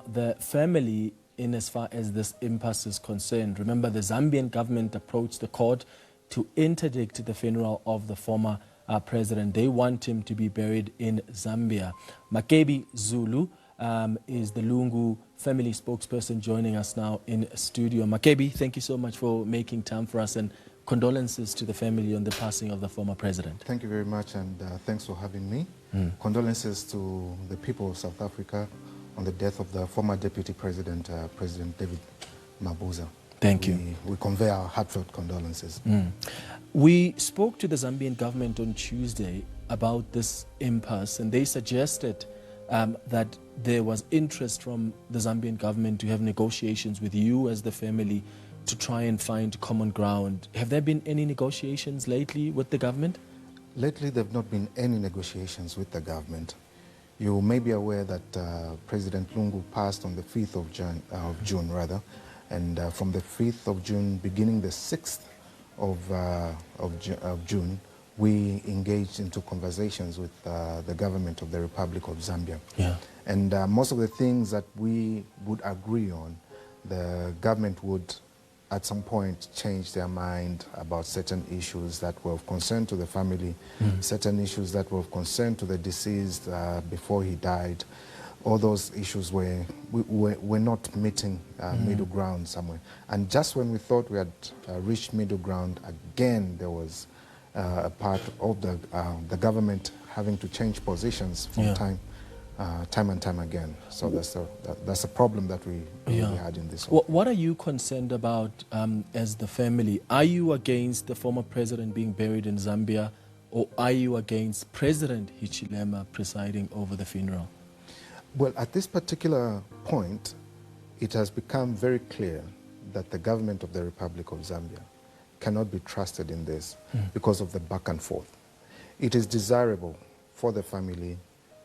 The family, in as far as this impasse is concerned, remember the Zambian government approached the court to interdict the funeral of the former president. They want him to be buried in Zambia. Makebi Zulu is the Lungu family spokesperson joining us now in studio. Makebi, thank you so much for making time for us, and condolences to the family on the passing of the former president. Thank you very much, and thanks for having me. Condolences to the people of South Africa on the death of the former deputy president, President David Mabuza. Thank you. We convey our heartfelt condolences. We spoke to the Zambian government on Tuesday about this impasse, and they suggested that there was interest from the Zambian government to have negotiations with you as the family to try and find common ground. Have there been any negotiations lately with the government? Lately, there have not been any negotiations with the government. You may be aware that President Lungu passed on the 5th of June, and from the 5th of June, beginning the 6th of June, we engaged into conversations with the government of the Republic of Zambia. Yeah. And most of the things that we would agree on, the government would at some point change their mind about certain issues that were of concern to the family, certain issues that were of concern to the deceased before he died. All those issues were not meeting middle ground somewhere. And just when we thought we had reached middle ground, again there was a part of the government having to change positions from time and time again. So that's a problem that we had in this one. What are you concerned about as the family? Are you against the former president being buried in Zambia, or are you against President Hichilema presiding over the funeral? Well, at this particular point, it has become very clear that the government of the Republic of Zambia cannot be trusted in this because of the back and forth. It is desirable for the family,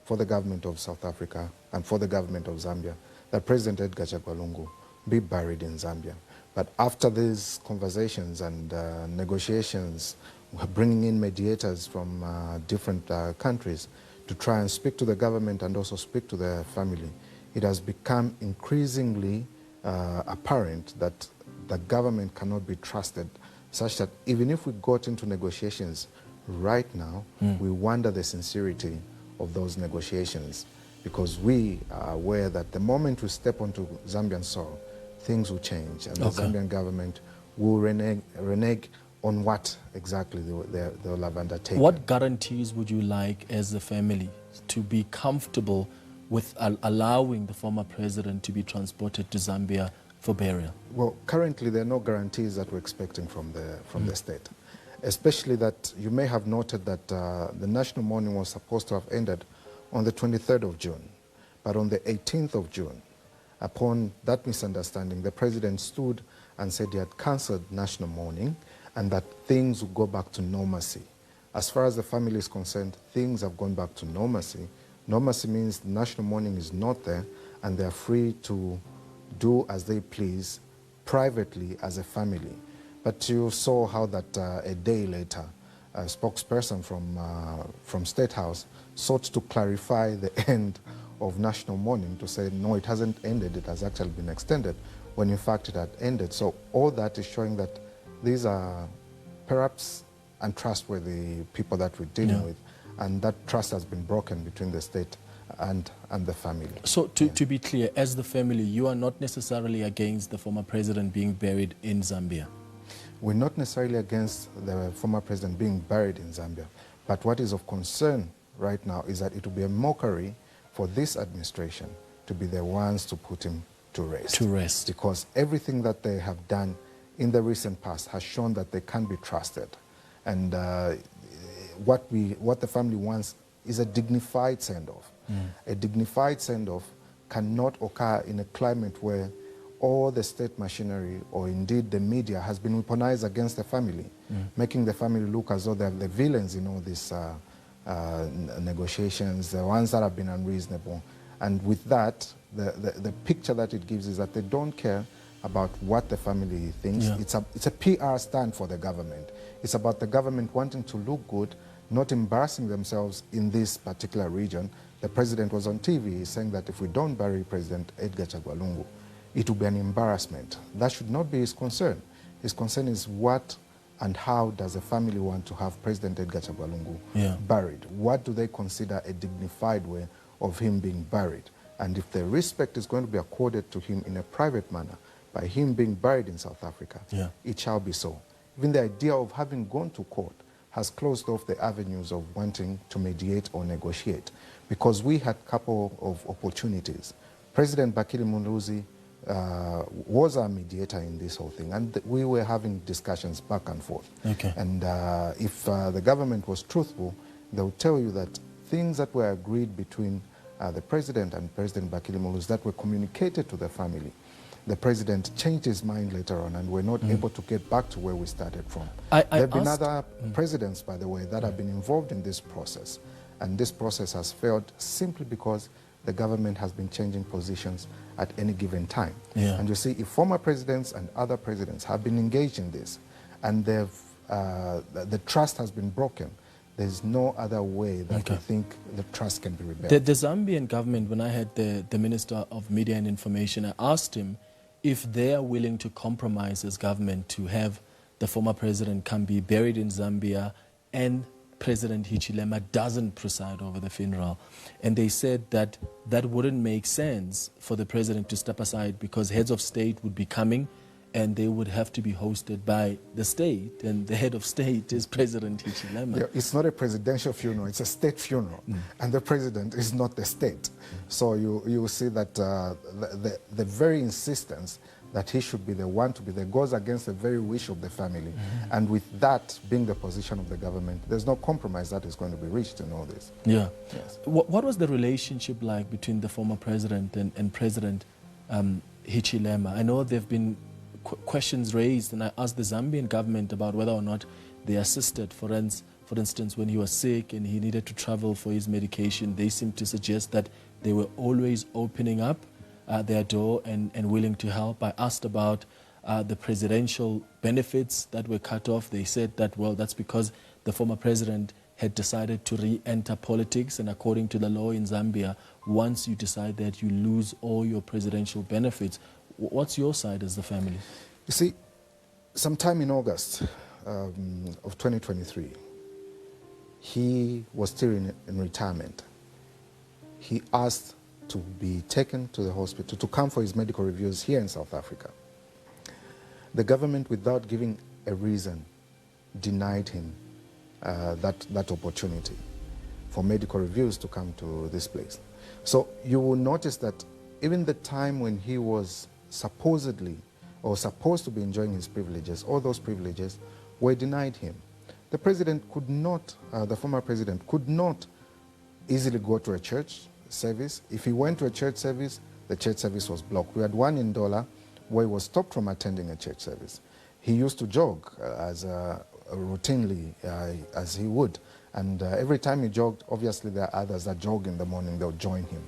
for the government of South Africa, and for the government of Zambia that President Edgar Lungu be buried in Zambia. But after these conversations and negotiations, we're bringing in mediators from different countries to try and speak to the government and also speak to the family. It has become increasingly apparent that the government cannot be trusted, such that even if we got into negotiations right now, we wonder the sincerity of those negotiations, because we are aware that the moment we step onto Zambian soil, things will change, and the Zambian government will renege on what exactly they'll have undertaken. What guarantees would you like as a family to be comfortable with allowing the former president to be transported to Zambia for burial? Well, currently there are no guarantees that we're expecting from the state. Especially that you may have noted that the national mourning was supposed to have ended on the 23rd of June. But on the 18th of June, upon that misunderstanding, the president stood and said he had cancelled national mourning and that things would go back to normalcy. As far as the family is concerned, things have gone back to normalcy. Normalcy means the national mourning is not there, and they're free to do as they please privately as a family. But you saw how that a day later, a spokesperson from State House sought to clarify the end of national mourning, to say, no, it hasn't ended, it has actually been extended, when in fact it had ended. So all that is showing that these are perhaps untrustworthy people that we're dealing with, and that trust has been broken between the state and the family. So to be clear, as the family, you are not necessarily against the former president being buried in Zambia? We're not necessarily against the former president being buried in Zambia, but what is of concern right now is that it will be a mockery for this administration to be the ones to put him to rest. To rest. Because everything that they have done in the recent past has shown that they can't be trusted. And what the family wants is a dignified send-off. A dignified send-off cannot occur in a climate where all the state machinery, or indeed the media, has been weaponized against the family, making the family look as though they're the villains in all these negotiations, the ones that have been unreasonable. And with that, the picture that it gives is that they don't care about what the family thinks. It's a PR stand for the government. It's about the government wanting to look good, not embarrassing themselves in this particular region, The president was on TV saying that if we don't bury President Edgar Lungu, it will be an embarrassment. That should not be his concern. His concern is what and how does a family want to have President Edgar Lungu buried? What do they consider a dignified way of him being buried? And if the respect is going to be accorded to him in a private manner, by him being buried in South Africa, it shall be so. Even the idea of having gone to court has closed off the avenues of wanting to mediate or negotiate, because we had a couple of opportunities. President Bakili Muluzi was our mediator in this whole thing, and we were having discussions back and forth. And if the government was truthful, they would tell you that things that were agreed between the president and President Bakili Muluzi that were communicated to the family, the president changed his mind later on, and we're not able to get back to where we started from. There have been other presidents, by the way, that have been involved in this process, and this process has failed simply because the government has been changing positions at any given time. And you see, if former presidents and other presidents have been engaged in this, and the trust has been broken, there's no other way that we think the trust can be rebuilt. The Zambian government, when I had the Minister of Media and Information, I asked him if they are willing to compromise as government to have the former president come be buried in Zambia and President Hichilema doesn't preside over the funeral. And they said that that wouldn't make sense for the president to step aside because heads of state would be coming and they would have to be hosted by the state, and the head of state is President Hichilema. Yeah, it's not a presidential funeral, it's a state funeral, and the president is not the state. So you see that the very insistence that he should be the one to be there goes against the very wish of the family. And with that being the position of the government, there's no compromise that is going to be reached in all this. Yes. What was the relationship like between the former president and President Hichilema? I know there have been questions raised, and I asked the Zambian government about whether or not they assisted. For instance, when he was sick and he needed to travel for his medication, they seemed to suggest that they were always opening up their door and willing to help. I asked about the presidential benefits that were cut off. They said that, well, that's because the former president had decided to re-enter politics, and according to the law in Zambia, once you decide that, you lose all your presidential benefits. What's your side as the family? You see, sometime in August of 2023, he was still in retirement. He asked to be taken to the hospital, to come for his medical reviews here in South Africa. The government, without giving a reason, denied him that opportunity for medical reviews to come to this place. So you will notice that even the time when he was supposedly or supposed to be enjoying his privileges, all those privileges were denied him. The president could not, the former president could not easily go to a church service. If he went to a church service, the church service was blocked. We had one in Dola where he was stopped from attending a church service. He used to jog routinely as he would, and every time he jogged, obviously there are others that jog in the morning, they'll join him.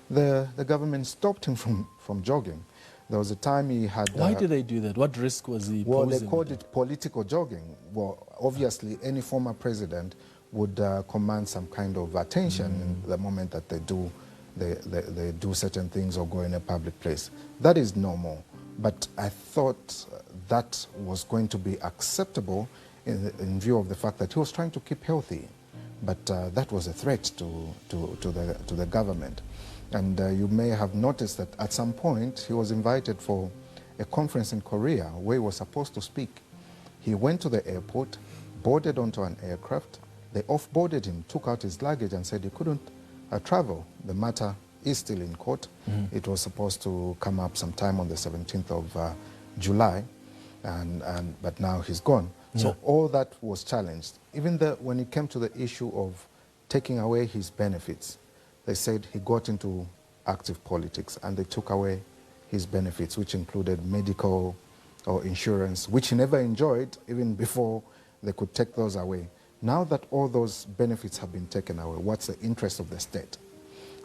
The government stopped him from jogging. There was a time he had... Why did they do that? What risk was he posing? Well, they called it political jogging. Well, obviously, any former president would command some kind of attention in the moment that they do certain things or go in a public place. That is normal. But I thought that was going to be acceptable in view of the fact that he was trying to keep healthy. But that was a threat to the government. And you may have noticed that at some point he was invited for a conference in Korea where he was supposed to speak. He went to the airport, boarded onto an aircraft. They off-boarded him, took out his luggage and said he couldn't travel. The matter is still in court. It was supposed to come up sometime on the 17th of July, but now he's gone. So all that was challenged. Even when it came to the issue of taking away his benefits, they said he got into active politics and they took away his benefits, which included medical or insurance, which he never enjoyed even before they could take those away. Now that all those benefits have been taken away, what's the interest of the state?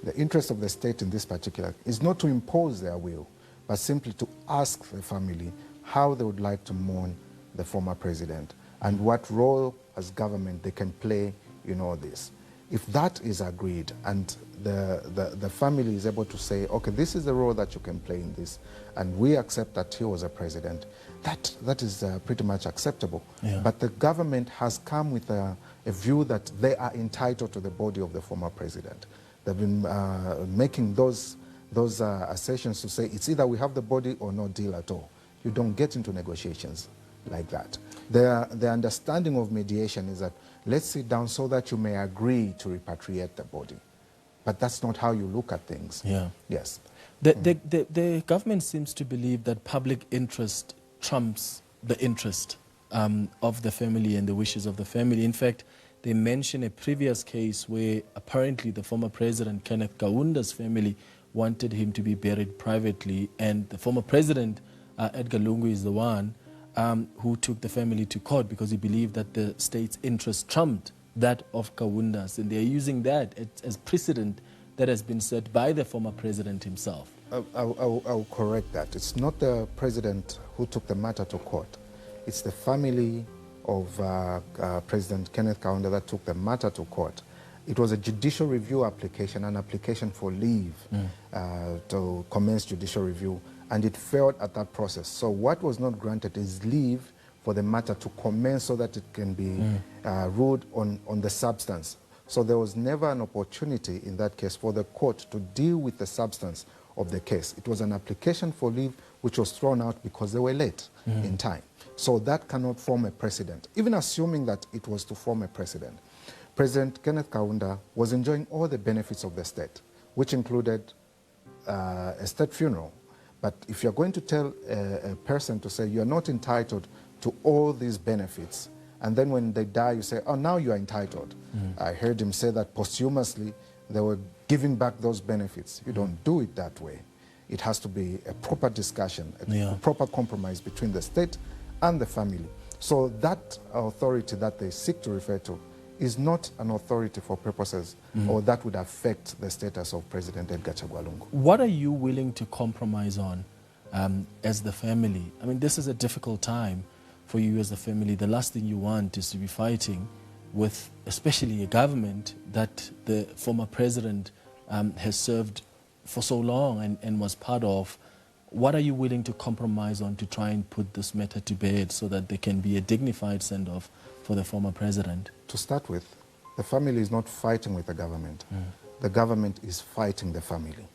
The interest of the state in this particular is not to impose their will, but simply to ask the family how they would like to mourn the former president and what role as government they can play in all this. If that is agreed and the family is able to say, okay, this is the role that you can play in this, and we accept that he was a president, that is pretty much acceptable. Yeah. But the government has come with a view that they are entitled to the body of the former president. They've been making those assertions to say it's either we have the body or no deal at all. You don't get into negotiations like that. The understanding of mediation is that let's sit down so that you may agree to repatriate the body. But that's not how you look at things. Yeah. Yes. The government seems to believe that public interest trumps the interest of the family and the wishes of the family. In fact, they mention a previous case where apparently the former president, Kenneth Kaunda's family, wanted him to be buried privately, and the former president, Edgar Lungu, is the one who took the family to court because he believed that the state's interest trumped that of Kaunda's, and they're using that as precedent that has been set by the former president himself. I'll correct that. It's not the president who took the matter to court. It's the family of President Kenneth Kaunda that took the matter to court. It was a judicial review application, an application for leave to commence judicial review, and it failed at that process. So what was not granted is leave for the matter to commence so that it can be ruled on the substance. So there was never an opportunity in that case for the court to deal with the substance of the case. It was an application for leave which was thrown out because they were late in time. So that cannot form a precedent. Even assuming that it was to form a precedent, President Kenneth Kaunda was enjoying all the benefits of the state, which included a state funeral. But if you're going to tell a person to say you're not entitled to all these benefits, and then when they die you say, oh, now you are entitled. I heard him say that posthumously they were giving back those benefits. You don't do it that way. It has to be a proper discussion, a proper compromise between the state and the family. So that authority that they seek to refer to is not an authority for purposes or that would affect the status of President Edgar Lungu. What are you willing to compromise on as the family? I mean, this is a difficult time for you as a family. The last thing you want is to be fighting with especially a government that the former president has served for so long and was part of. What are you willing to compromise on to try and put this matter to bed so that there can be a dignified send-off for the former president? To start with, the family is not fighting with the government. The government is fighting the family.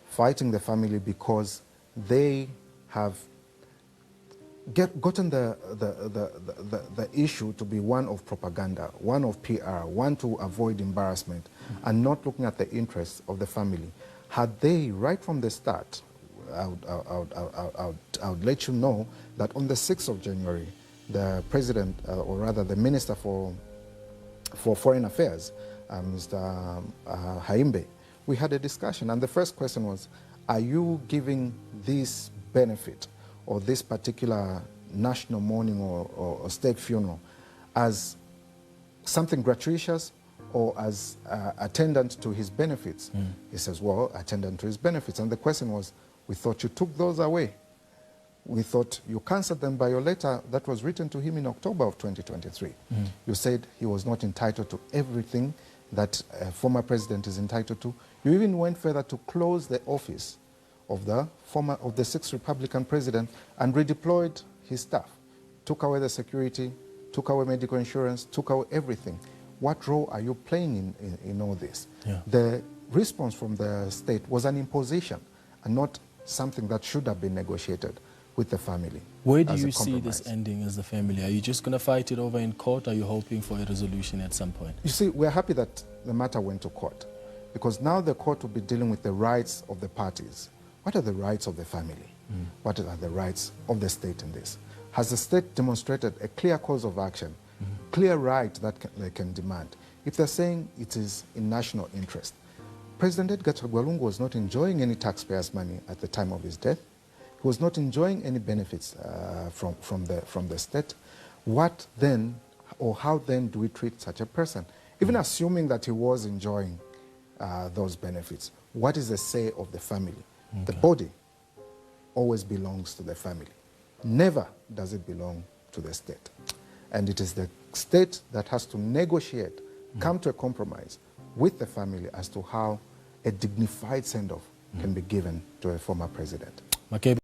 Fighting the family because they have gotten the issue to be one of propaganda, one of PR, one to avoid embarrassment, and not looking at the interests of the family. Had they, right from the start, I would let you know that on the 6th of January, the president, or rather the Minister for Foreign Affairs, Mr. Haimbe, we had a discussion, and the first question was, are you giving this benefit or this particular national mourning or state funeral as something gratuitous or as attendant to his benefits? He says, well, attendant to his benefits. And the question was, we thought you took those away. We thought you cancelled them by your letter that was written to him in October of 2023. You said he was not entitled to everything that a former president is entitled to. You even went further to close the office of the 6th Republican president and redeployed his staff. Took away the security, took away medical insurance, took away everything. What role are you playing in all this? The response from the state was an imposition and not something that should have been negotiated with the family. Where do you see this ending as a family? Are you just going to fight it over in court? Or are you hoping for a resolution at some point? You see, we're happy that the matter went to court because now the court will be dealing with the rights of the parties. What are the rights of the family? What are the rights of the state in this? Has the state demonstrated a clear cause of action, clear right that they can demand? If they're saying it is in national interest, President Edgar Lungu was not enjoying any taxpayers' money at the time of his death. He was not enjoying any benefits from the state. What then, or how then do we treat such a person? Even assuming that he was enjoying those benefits, what is the say of the family? The body always belongs to the family. Never does it belong to the state. And it is the state that has to negotiate, come to a compromise with the family as to how a dignified send-off can be given to a former president. Makebi.